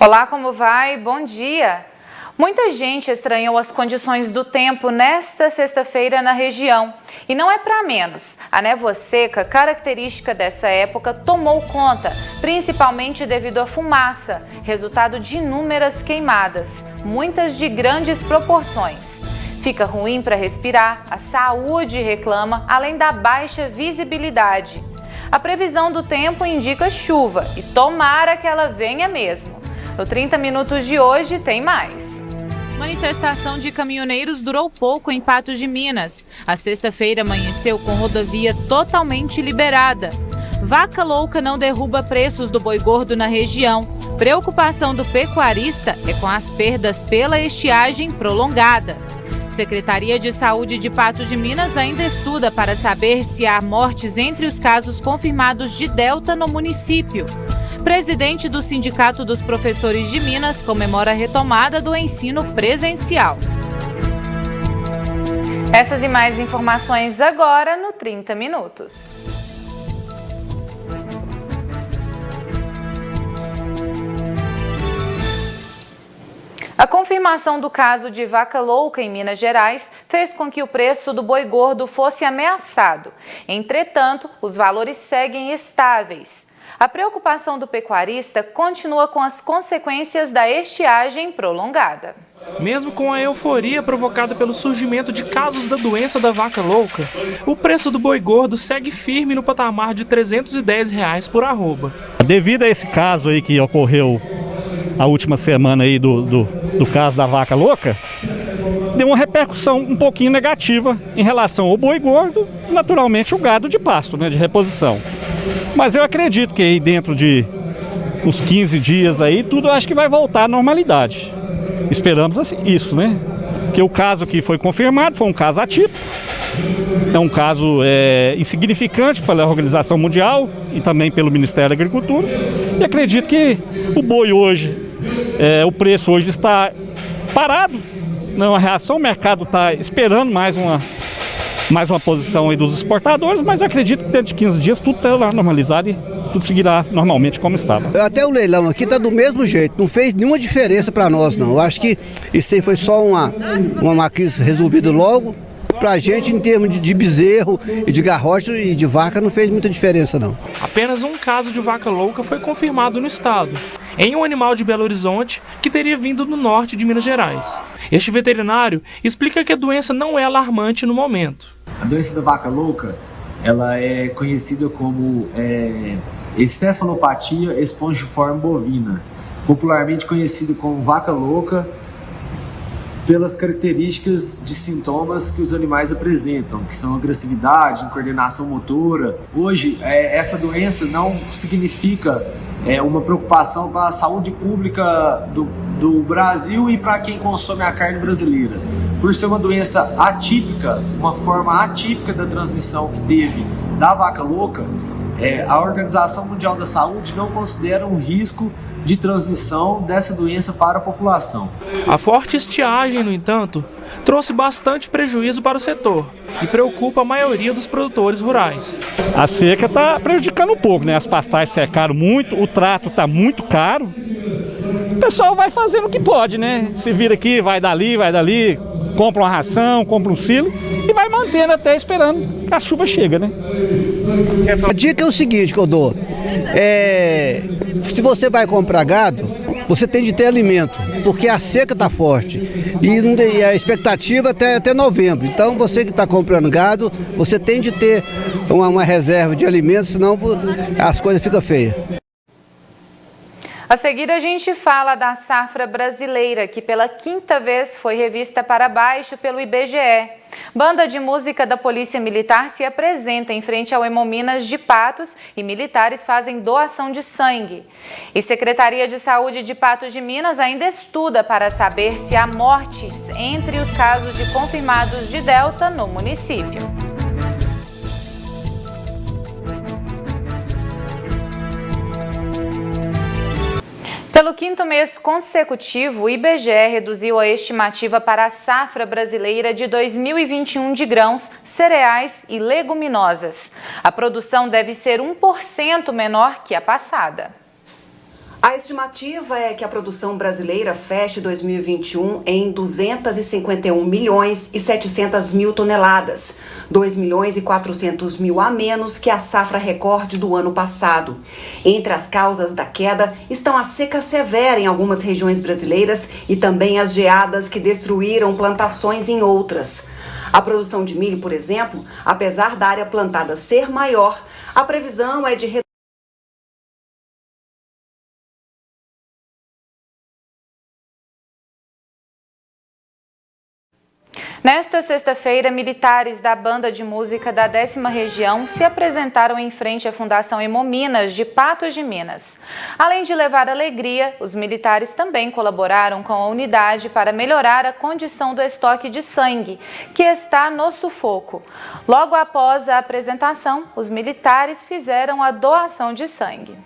Olá, como vai? Bom dia! Muita gente estranhou as condições do tempo nesta sexta-feira na região. E não é para menos. A névoa seca, característica dessa época, tomou conta, principalmente devido à fumaça, resultado de inúmeras queimadas, muitas de grandes proporções. Fica ruim para respirar, a saúde reclama, além da baixa visibilidade. A previsão do tempo indica chuva e tomara que ela venha mesmo. No 30 Minutos de hoje tem mais. Manifestação de caminhoneiros durou pouco em Patos de Minas. A sexta-feira amanheceu com rodovia totalmente liberada. Vaca louca não derruba preços do boi gordo na região. Preocupação do pecuarista é com as perdas pela estiagem prolongada. Secretaria de Saúde de Patos de Minas ainda estuda para saber se há mortes entre os casos confirmados de Delta no município. Presidente do Sindicato dos Professores de Minas comemora a retomada do ensino presencial. Essas e mais informações agora no 30 Minutos. A confirmação do caso de vaca louca em Minas Gerais fez com que o preço do boi gordo fosse ameaçado. Entretanto, os valores seguem estáveis. A preocupação do pecuarista continua com as consequências da estiagem prolongada. Mesmo com a euforia provocada pelo surgimento de casos da doença da vaca louca, o preço do boi gordo segue firme no patamar de R$ 310 por arroba. Devido a esse caso aí que ocorreu a última semana aí do caso da vaca louca, deu uma repercussão um pouquinho negativa em relação ao boi gordo, naturalmente o gado de pasto, né, de reposição. Mas eu acredito que aí dentro de uns 15 dias aí, tudo acho que vai voltar à normalidade. Esperamos assim, isso, né? Porque o caso que foi confirmado foi um caso atípico, é um caso insignificante pela Organização Mundial e também pelo Ministério da Agricultura. E acredito que o boi hoje, o preço hoje está parado, não a reação, o mercado está esperando mais uma posição aí dos exportadores, mas eu acredito que dentro de 15 dias tudo estará normalizado e tudo seguirá normalmente como estava. Até o leilão aqui está do mesmo jeito, não fez nenhuma diferença para nós não. Eu acho que isso aí foi só uma crise resolvida logo. Para a gente, em termos de bezerro e de garrote e de vaca, não fez muita diferença não. Apenas um caso de vaca louca foi confirmado no estado, em um animal de Belo Horizonte que teria vindo do norte de Minas Gerais. Este veterinário explica que a doença não é alarmante no momento. A doença da vaca louca, ela é conhecida como encefalopatia espongiforme bovina, popularmente conhecida como vaca louca, pelas características de sintomas que os animais apresentam, que são agressividade, incoordenação motora. Hoje, essa doença não significa uma preocupação para a saúde pública do Brasil e para quem consome a carne brasileira. Por ser uma doença atípica, uma forma atípica da transmissão que teve da vaca louca, a Organização Mundial da Saúde não considera um risco de transmissão dessa doença para a população. A forte estiagem, no entanto, trouxe bastante prejuízo para o setor e preocupa a maioria dos produtores rurais. A seca está prejudicando um pouco, né? As pastagens secaram muito, o trato está muito caro. O pessoal vai fazendo o que pode, né? Se vira aqui, vai dali, compra uma ração, compra um silo e vai mantendo até esperando que a chuva chega, né? A dica é o seguinte que eu dou, se você vai comprar gado, você tem de ter alimento, porque a seca está forte e a expectativa até novembro. Então você que está comprando gado, você tem de ter uma reserva de alimentos, senão as coisas ficam feias. A seguir, a gente fala da safra brasileira, que pela quinta vez foi revista para baixo pelo IBGE. Banda de música da Polícia Militar se apresenta em frente ao Hemominas de Patos e militares fazem doação de sangue. E Secretaria de Saúde de Patos de Minas ainda estuda para saber se há mortes entre os casos de confirmados de Delta no município. Pelo quinto mês consecutivo, o IBGE reduziu a estimativa para a safra brasileira de 2021 de grãos, cereais e leguminosas. A produção deve ser 1% menor que a passada. A estimativa é que a produção brasileira feche 2021 em 251 milhões e 700 mil toneladas, 2 milhões e 400 mil a menos que a safra recorde do ano passado. Entre as causas da queda estão a seca severa em algumas regiões brasileiras e também as geadas que destruíram plantações em outras. A produção de milho, por exemplo, apesar da área plantada ser maior, a previsão é de Nesta sexta-feira, militares da banda de música da 10ª Região se apresentaram em frente à Fundação Hemominas de Patos de Minas. Além de levar alegria, os militares também colaboraram com a unidade para melhorar a condição do estoque de sangue, que está no sufoco. Logo após a apresentação, os militares fizeram a doação de sangue.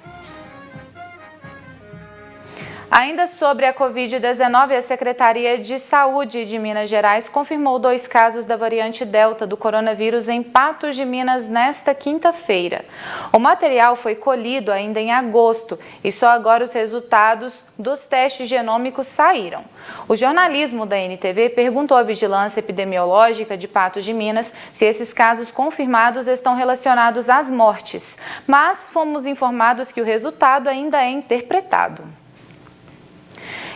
Ainda sobre a Covid-19, a Secretaria de Saúde de Minas Gerais confirmou 2 casos da variante Delta do coronavírus em Patos de Minas nesta quinta-feira. O material foi colhido ainda em agosto e só agora os resultados dos testes genômicos saíram. O jornalismo da NTV perguntou à Vigilância Epidemiológica de Patos de Minas se esses casos confirmados estão relacionados às mortes, mas fomos informados que o resultado ainda é interpretado.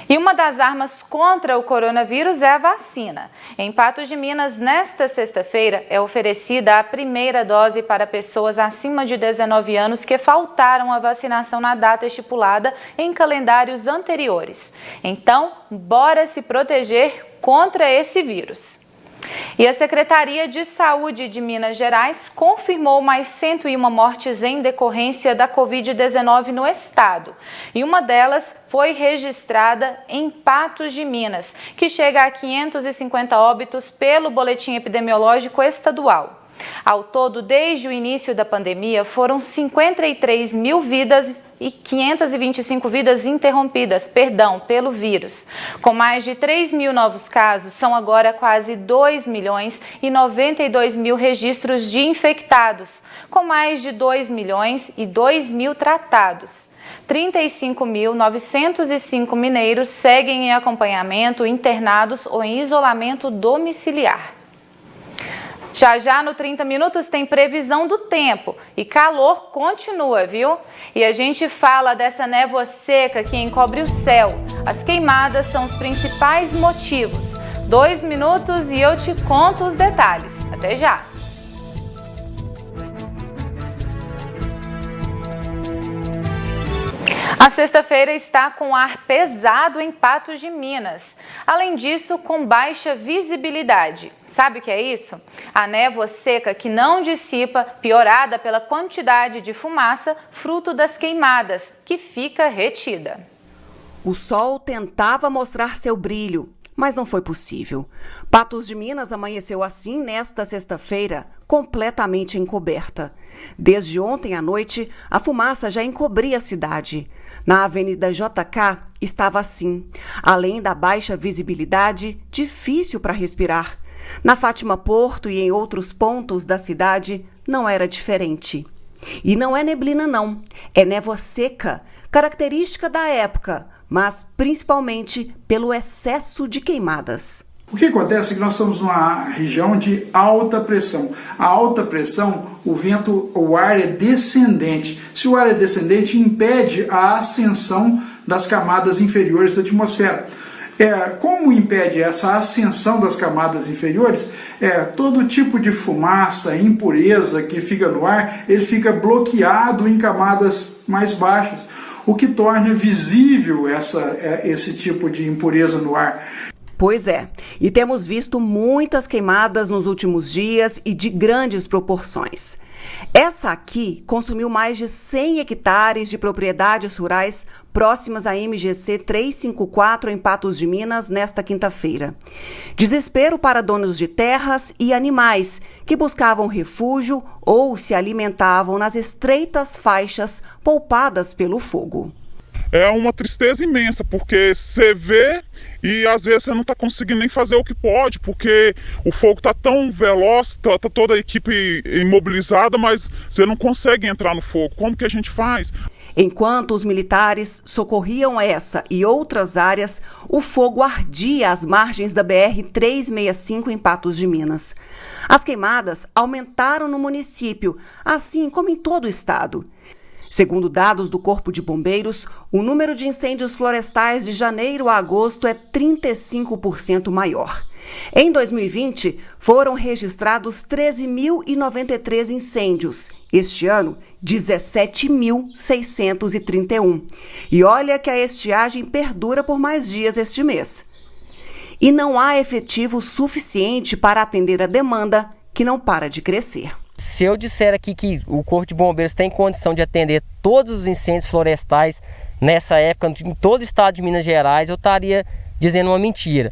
E uma das armas contra o coronavírus é a vacina. Em Patos de Minas, nesta sexta-feira, é oferecida a primeira dose para pessoas acima de 19 anos que faltaram a vacinação na data estipulada em calendários anteriores. Então, bora se proteger contra esse vírus. E a Secretaria de Saúde de Minas Gerais confirmou mais 101 mortes em decorrência da Covid-19 no estado. E uma delas foi registrada em Patos de Minas, que chega a 550 óbitos pelo Boletim Epidemiológico Estadual. Ao todo, desde o início da pandemia, foram 53 mil vidas e 525 vidas interrompidas, pelo vírus. Com mais de 3 mil novos casos, são agora quase 2 milhões e 92 mil registros de infectados, com mais de 2 milhões e 2 mil tratados. 35.905 mineiros seguem em acompanhamento, internados ou em isolamento domiciliar. Já no 30 Minutos tem previsão do tempo e calor continua, viu? E a gente fala dessa névoa seca que encobre o céu. As queimadas são os principais motivos. 2 minutos e eu te conto os detalhes. Até já! A sexta-feira está com ar pesado em Patos de Minas. Além disso, com baixa visibilidade. Sabe o que é isso? A névoa seca que não dissipa, piorada pela quantidade de fumaça, fruto das queimadas, que fica retida. O sol tentava mostrar seu brilho, mas não foi possível. Patos de Minas amanheceu assim nesta sexta-feira, completamente encoberta. Desde ontem à noite, a fumaça já encobria a cidade. Na Avenida JK estava assim. Além da baixa visibilidade, difícil para respirar. Na Fátima Porto e em outros pontos da cidade, não era diferente. E não é neblina não, é névoa seca, característica da época, mas principalmente pelo excesso de queimadas. O que acontece é que nós estamos numa região de alta pressão. A alta pressão, o ar é descendente. Se o ar é descendente, impede a ascensão das camadas inferiores da atmosfera. Como impede essa ascensão das camadas inferiores? Todo tipo de fumaça, impureza que fica no ar, ele fica bloqueado em camadas mais baixas, o que torna visível esse tipo de impureza no ar. Pois é, e temos visto muitas queimadas nos últimos dias e de grandes proporções. Essa aqui consumiu mais de 100 hectares de propriedades rurais próximas à MGC 354 em Patos de Minas nesta quinta-feira. Desespero para donos de terras e animais que buscavam refúgio ou se alimentavam nas estreitas faixas poupadas pelo fogo. é uma tristeza imensa, porque você vê e às vezes você não está conseguindo nem fazer o que pode, porque o fogo está tão veloz, tá toda a equipe imobilizada, mas você não consegue entrar no fogo. Como que a gente faz? Enquanto os militares socorriam essa e outras áreas, o fogo ardia às margens da BR-365 em Patos de Minas. As queimadas aumentaram no município, assim como em todo o estado. Segundo dados do Corpo de Bombeiros, o número de incêndios florestais de janeiro a agosto é 35% maior. Em 2020, foram registrados 13.093 incêndios. Este ano, 17.631. E olha que a estiagem perdura por mais dias este mês. E não há efetivo suficiente para atender a demanda, que não para de crescer. Se eu disser aqui que o Corpo de Bombeiros tem condição de atender todos os incêndios florestais nessa época em todo o estado de Minas Gerais, eu estaria dizendo uma mentira.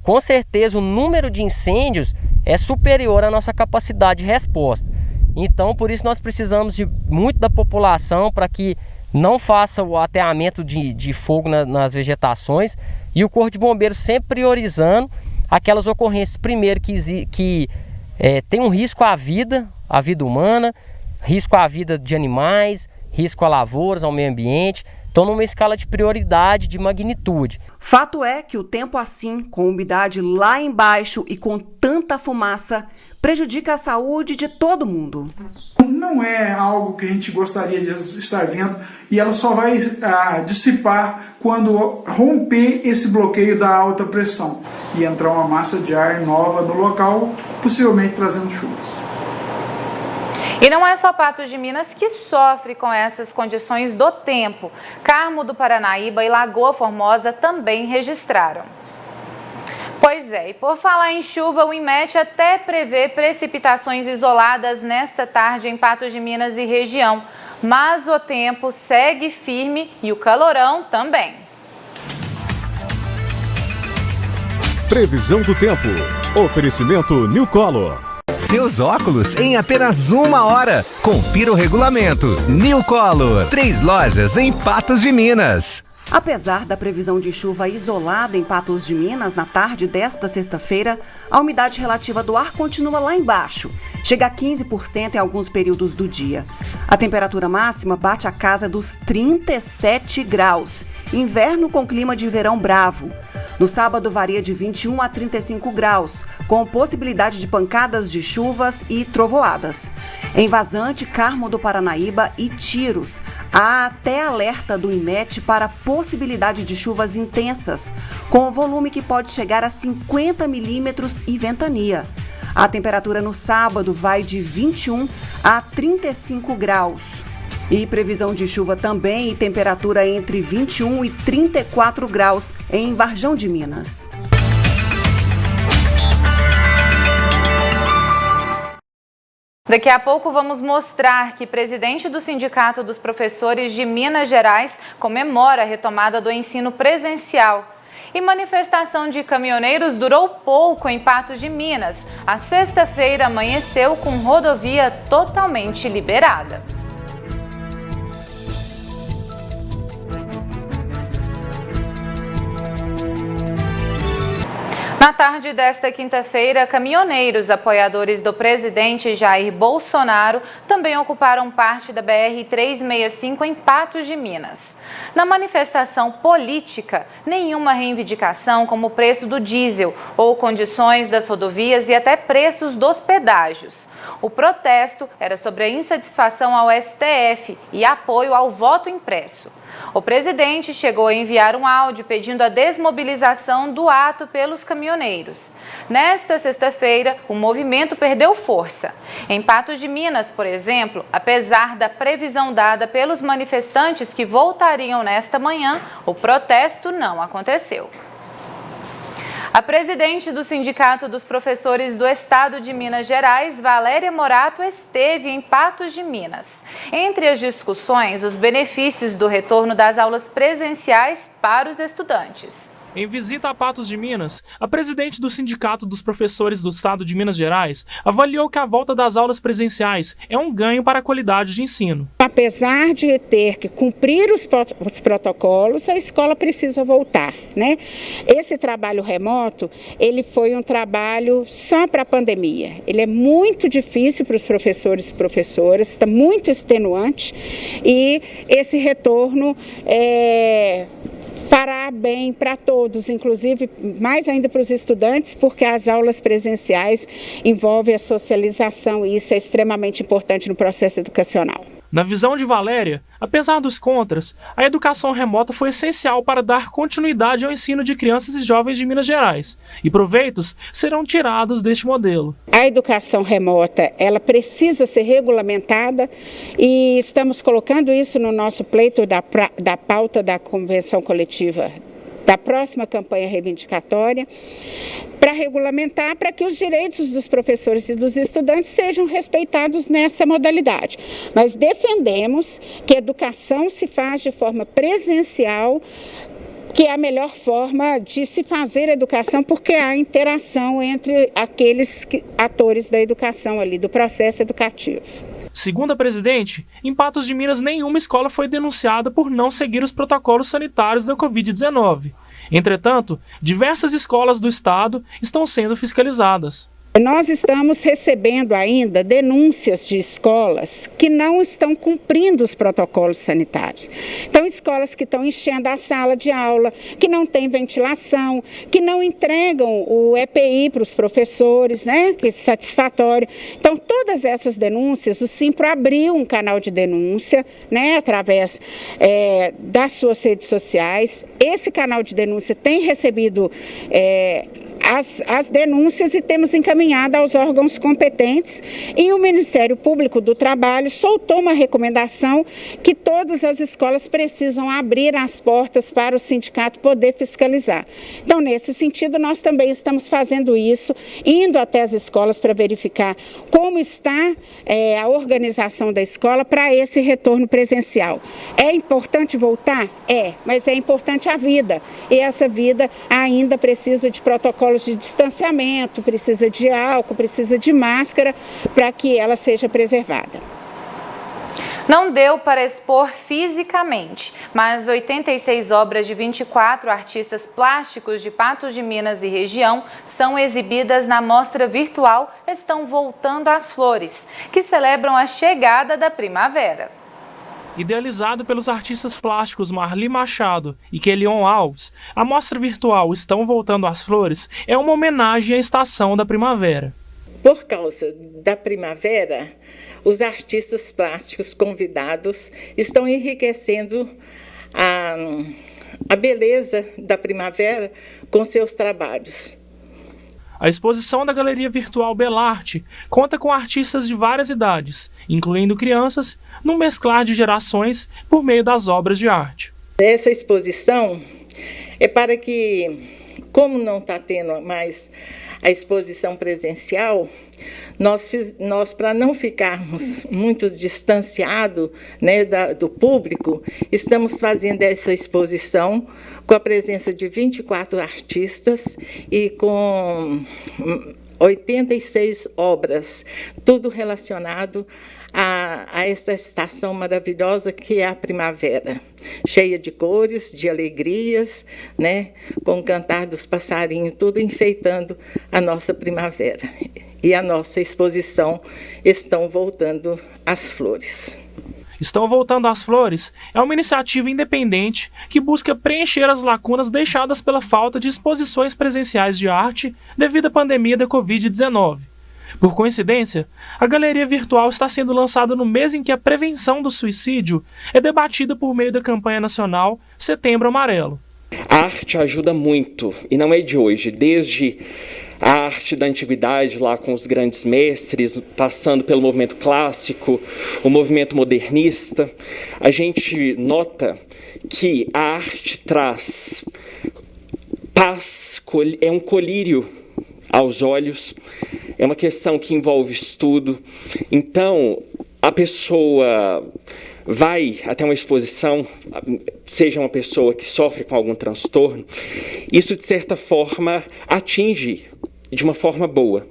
Com certeza o número de incêndios é superior à nossa capacidade de resposta. Então, por isso nós precisamos de muito da população para que não faça o ateamento de fogo nas vegetações, e o Corpo de Bombeiros sempre priorizando aquelas ocorrências, primeiro, que tem um risco à vida humana, risco à vida de animais, risco a lavouras, ao meio ambiente. Então, numa escala de prioridade, de magnitude. Fato é que o tempo assim, com umidade lá embaixo e com tanta fumaça, prejudica a saúde de todo mundo. Não é algo que a gente gostaria de estar vendo, e ela só vai dissipar quando romper esse bloqueio da alta pressão e entrar uma massa de ar nova no local, possivelmente trazendo chuva. E não é só Patos de Minas que sofre com essas condições do tempo. Carmo do Paranaíba e Lagoa Formosa também registraram. Pois é, e por falar em chuva, o INMET até prevê precipitações isoladas nesta tarde em Patos de Minas e região. Mas o tempo segue firme e o calorão também. Previsão do tempo. Oferecimento New Color. Seus óculos em apenas 1 hora. Confira o regulamento. New Color. 3 lojas em Patos de Minas. Apesar da previsão de chuva isolada em Patos de Minas na tarde desta sexta-feira, a umidade relativa do ar continua lá embaixo. Chega a 15% em alguns períodos do dia. A temperatura máxima bate a casa dos 37 graus. Inverno com clima de verão bravo. No sábado varia de 21 a 35 graus, com possibilidade de pancadas de chuvas e trovoadas. Em Vazante, Carmo do Paranaíba e Tiros, há até alerta do INMET para possibilidade de chuvas intensas, com volume que pode chegar a 50 milímetros e ventania. A temperatura no sábado vai de 21 a 35 graus. E previsão de chuva também e temperatura entre 21 e 34 graus em Varjão de Minas. Daqui a pouco vamos mostrar que o presidente do Sindicato dos Professores de Minas Gerais comemora a retomada do ensino presencial. E manifestação de caminhoneiros durou pouco em Patos de Minas. A sexta-feira amanheceu com rodovia totalmente liberada. Na tarde desta quinta-feira, caminhoneiros apoiadores do presidente Jair Bolsonaro também ocuparam parte da BR-365 em Patos de Minas. Na manifestação política, nenhuma reivindicação como o preço do diesel ou condições das rodovias e até preços dos pedágios. O protesto era sobre a insatisfação ao STF e apoio ao voto impresso. O presidente chegou a enviar um áudio pedindo a desmobilização do ato pelos caminhoneiros. Nesta sexta-feira, o movimento perdeu força. Em Patos de Minas, por exemplo, apesar da previsão dada pelos manifestantes que voltariam nesta manhã, o protesto não aconteceu. A presidente do Sindicato dos Professores do Estado de Minas Gerais, Valéria Morato, esteve em Patos de Minas. Entre as discussões, os benefícios do retorno das aulas presenciais para os estudantes. Em visita a Patos de Minas, a presidente do Sindicato dos Professores do Estado de Minas Gerais avaliou que a volta das aulas presenciais é um ganho para a qualidade de ensino. Apesar de ter que cumprir os protocolos, a escola precisa voltar, né? Esse trabalho remoto, ele foi um trabalho só para a pandemia. Ele é muito difícil para os professores e professoras, está muito extenuante e esse retorno fará bem para todos, inclusive mais ainda para os estudantes, porque as aulas presenciais envolvem a socialização e isso é extremamente importante no processo educacional. Na visão de Valéria, apesar dos contras, a educação remota foi essencial para dar continuidade ao ensino de crianças e jovens de Minas Gerais, e proveitos serão tirados deste modelo. A educação remota, ela precisa ser regulamentada e estamos colocando isso no nosso pleito da pauta da convenção coletiva da próxima campanha reivindicatória, para regulamentar, para que os direitos dos professores e dos estudantes sejam respeitados nessa modalidade. Mas defendemos que a educação se faz de forma presencial, que é a melhor forma de se fazer a educação, porque há interação entre aqueles atores da educação ali, do processo educativo. Segundo a presidente, em Patos de Minas nenhuma escola foi denunciada por não seguir os protocolos sanitários da Covid-19. Entretanto, diversas escolas do estado estão sendo fiscalizadas. Nós estamos recebendo ainda denúncias de escolas que não estão cumprindo os protocolos sanitários. Então, escolas que estão enchendo a sala de aula, que não têm ventilação, que não entregam o EPI para os professores, né, que é satisfatório. Então, todas essas denúncias, o Simpro abriu um canal de denúncia, né, através das suas redes sociais. Esse canal de denúncia tem recebido as denúncias e temos encaminhado aos órgãos competentes e o Ministério Público do Trabalho soltou uma recomendação que todas as escolas precisam abrir as portas para o sindicato poder fiscalizar. Então, nesse sentido, nós também estamos fazendo isso, indo até as escolas para verificar como está a organização da escola para esse retorno presencial. É importante voltar? É, mas é importante a vida e essa vida ainda precisa de protocolos de distanciamento, precisa de álcool, precisa de máscara para que ela seja preservada. Não deu para expor fisicamente, mas 86 obras de 24 artistas plásticos de Patos de Minas e região são exibidas na mostra virtual Estão Voltando as Flores, que celebram a chegada da primavera. Idealizado pelos artistas plásticos Marli Machado e Kelion Alves, a mostra virtual Estão Voltando as Flores é uma homenagem à estação da primavera. Por causa da primavera, os artistas plásticos convidados estão enriquecendo a beleza da primavera com seus trabalhos. A exposição da Galeria Virtual Belarte conta com artistas de várias idades, incluindo crianças, num mesclar de gerações por meio das obras de arte. Essa exposição é para que, como não está tendo mais a exposição presencial, nós para não ficarmos muito distanciados, né, do público, estamos fazendo essa exposição com a presença de 24 artistas e com 86 obras, tudo relacionado a esta estação maravilhosa que é a primavera, cheia de cores, de alegrias, né, com o cantar dos passarinhos, tudo enfeitando a nossa primavera. E a nossa exposição Estão Voltando as Flores. Estão Voltando as Flores é uma iniciativa independente que busca preencher as lacunas deixadas pela falta de exposições presenciais de arte devido à pandemia da Covid-19. Por coincidência, a galeria virtual está sendo lançada no mês em que a prevenção do suicídio é debatida por meio da campanha nacional Setembro Amarelo. A arte ajuda muito, e não é de hoje, desde a arte da antiguidade, lá com os grandes mestres, passando pelo movimento clássico, o movimento modernista, a gente nota que a arte traz paz, é um colírio aos olhos, é uma questão que envolve estudo. Então, a pessoa vai até uma exposição, seja uma pessoa que sofre com algum transtorno, isso de certa forma atinge de uma forma boa,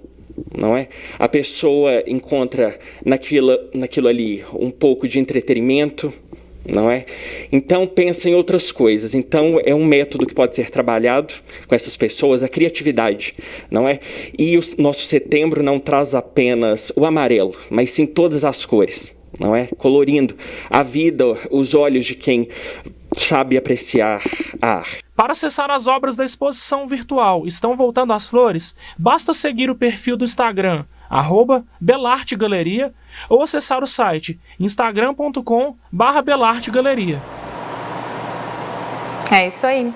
não é? A pessoa encontra naquilo ali um pouco de entretenimento, não é? Então pensa em outras coisas. Então é um método que pode ser trabalhado com essas pessoas, a criatividade, não é? E o nosso setembro não traz apenas o amarelo, mas sim todas as cores, não é? Colorindo a vida, os olhos de quem sabe apreciar a arte. Para acessar as obras da exposição virtual Estão Voltando as Flores, basta seguir o perfil do Instagram, @belartegaleria, ou acessar o site instagram.com/belartegaleria. É isso aí.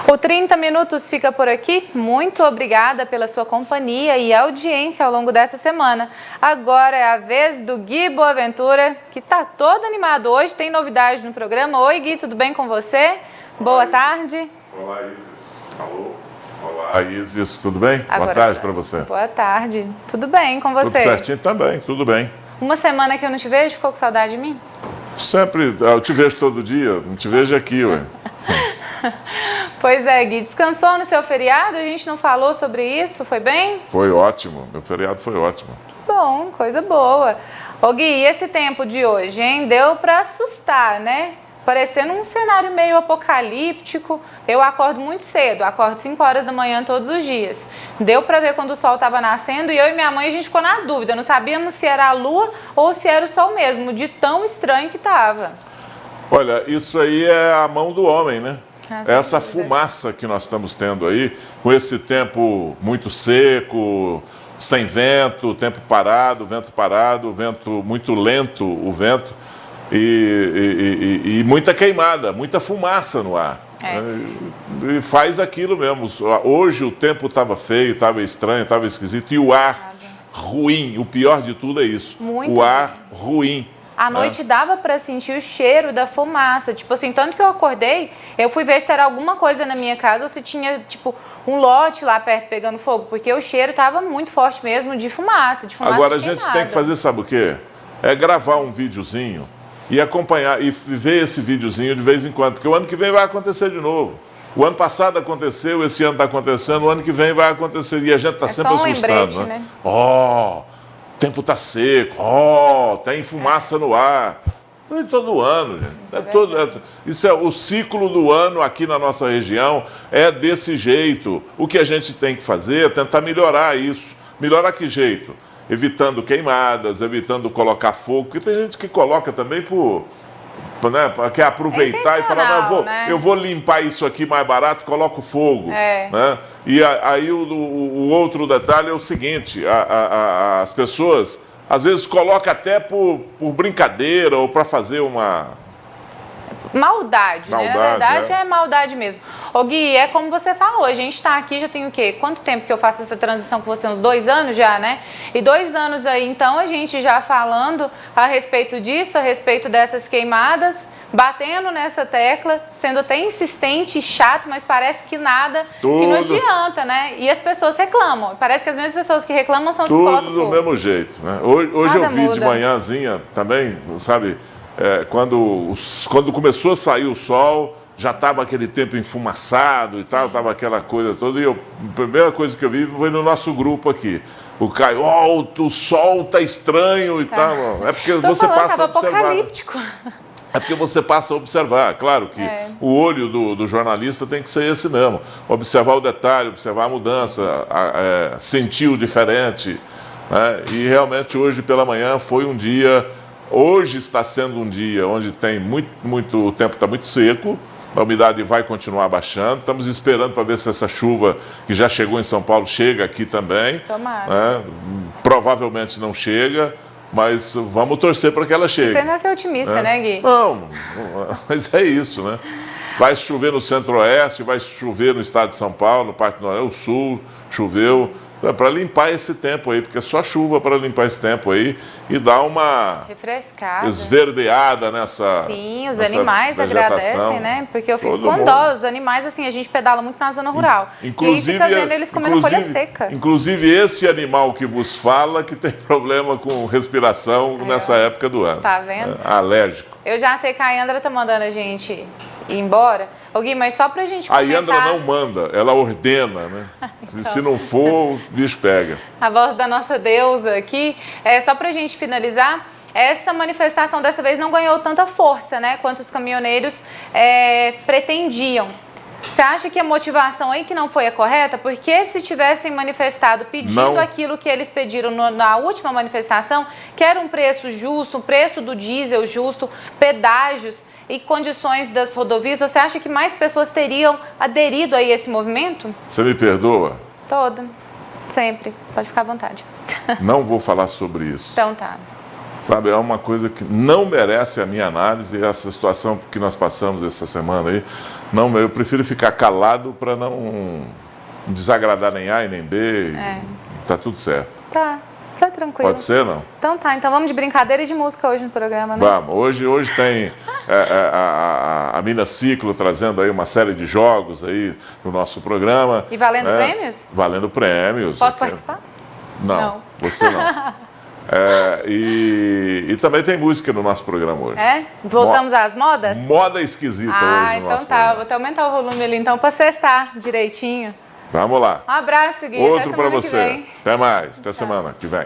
O 30 Minutos fica por aqui. Muito obrigada pela sua companhia e audiência ao longo dessa semana. Agora é a vez do Gui Boaventura, que está todo animado hoje. Tem novidade no programa. Oi, Gui, tudo bem com você? Boa tarde. Olá, Isis. Alô. Olá, Isis, tudo bem? Agora, boa tarde para você. Boa tarde. Tudo bem com você? Tudo certinho também, tudo bem. Uma semana que eu não te vejo, ficou com saudade de mim? Sempre, eu te vejo todo dia, não te vejo aqui, ué. Pois é, Gui, descansou no seu feriado? A gente não falou sobre isso, foi bem? Foi ótimo, meu feriado foi ótimo. Bom, coisa boa. Ô Gui, e esse tempo de hoje, hein? Deu pra assustar, né? Parecendo um cenário meio apocalíptico. Eu acordo muito cedo, acordo 5 horas da manhã todos os dias. Deu pra ver quando o sol estava nascendo e eu e minha mãe a gente ficou na dúvida. Não sabíamos se era a lua ou se era o sol mesmo, de tão estranho que estava. Olha, isso aí é a mão do homem, né? Essa fumaça que nós estamos tendo aí, com esse tempo muito seco, sem vento, tempo parado, vento muito lento, o vento, e muita queimada, muita fumaça no ar. E faz aquilo mesmo. Hoje o tempo estava feio, estava estranho, estava esquisito, e o ar ruim, o pior de tudo é isso, o ar ruim. À noite dava para sentir o cheiro da fumaça, tipo assim, tanto que eu acordei, eu fui ver se era alguma coisa na minha casa ou se tinha, tipo, um lote lá perto pegando fogo, porque o cheiro estava muito forte mesmo de fumaça Agora a gente tem que fazer, sabe o quê? É gravar um videozinho e acompanhar, e ver esse videozinho de vez em quando, porque o ano que vem vai acontecer de novo. O ano passado aconteceu, esse ano está acontecendo, o ano que vem vai acontecer, e a gente está sempre assustado, né? O tempo está seco, tem fumaça no ar. É todo ano, gente. Isso é o ciclo do ano aqui na nossa região, é desse jeito. O que a gente tem que fazer é tentar melhorar isso. Melhorar que jeito? Evitando queimadas, evitando colocar fogo, porque tem gente que coloca também quer aproveitar e falar, não, eu vou limpar isso aqui mais barato, coloco fogo. Né? E aí o outro detalhe é o seguinte, as pessoas às vezes colocam até por brincadeira ou para fazer uma... Maldade, né? Na verdade é maldade mesmo. Ô Gui, é como você falou, a gente tá aqui já tem o quê? Quanto tempo que eu faço essa transição com você? Uns 2 anos já, né? E 2 anos aí, então, a gente já falando a respeito disso, a respeito dessas queimadas, batendo nessa tecla, sendo até insistente e chato, mas parece que nada, que não adianta, né? E as pessoas reclamam. Parece que as mesmas pessoas que reclamam são as que colocam fogo. Tudo do mesmo jeito, né? Hoje eu vi de manhãzinha também, sabe... quando começou a sair o sol, já estava aquele tempo enfumaçado e tal, estava aquela coisa toda. E a primeira coisa que eu vi foi no nosso grupo aqui. O Caio, o sol está estranho e tal. É porque você passa a observar. É porque você passa a observar. Claro que o olho do jornalista tem que ser esse mesmo. Observar o detalhe, observar a mudança, sentir o diferente. Né? E realmente hoje pela manhã foi um dia... Hoje está sendo um dia onde tem o tempo está muito seco, a umidade vai continuar baixando. Estamos esperando para ver se essa chuva que já chegou em São Paulo chega aqui também. Tomara. Né? Provavelmente não chega, mas vamos torcer para que ela chegue. Você não é ser otimista, né, Gui? Não, mas é isso, né? Vai chover no Centro-Oeste, vai chover no estado de São Paulo, no Parque do Nordeste, o Sul choveu. Para limpar esse tempo aí, porque é só chuva para limpar esse tempo aí e dar uma refrescada, esverdeada nessa. Sim, os animais agradecem, né? Porque eu fico com dó. Os animais, assim, a gente pedala muito na zona rural. Inclusive, e aí fica vendo eles comendo folha seca. Inclusive, esse animal que vos fala que tem problema com respiração nessa época do ano. Tá vendo? Alérgico. Eu já sei que a Andra tá mandando a gente ir embora. Ô Gui, mas só pra gente A comentar... Yandra não manda, ela ordena, né? Se não for, o bicho pega. A voz da nossa deusa aqui. Só pra gente finalizar, essa manifestação dessa vez não ganhou tanta força, né? Quanto os caminhoneiros pretendiam. Você acha que a motivação aí que não foi a correta? Porque se tivessem manifestado pedindo aquilo que eles pediram na última manifestação, que era um preço justo, um preço do diesel justo, pedágios e condições das rodovias, você acha que mais pessoas teriam aderido a esse movimento? Você me perdoa? Toda. Sempre. Pode ficar à vontade. Não vou falar sobre isso. Então tá. Sabe, é uma coisa que não merece a minha análise, essa situação que nós passamos essa semana aí. Não, eu prefiro ficar calado para não desagradar nem A e nem B. Tá tudo certo. Tá tranquilo. Pode ser, não? Então tá, então vamos de brincadeira e de música hoje no programa, né? Vamos, hoje tem a Mina Ciclo trazendo aí uma série de jogos aí no nosso programa. E valendo prêmios? Valendo prêmios. Posso participar? Não, você não. E também tem música no nosso programa hoje. Voltamos às modas? Moda esquisita hoje no nosso programa. Vou até aumentar o volume ali então para cestar direitinho. Vamos lá. Um abraço, Gui. Outro para você. Até mais. Até semana que vem.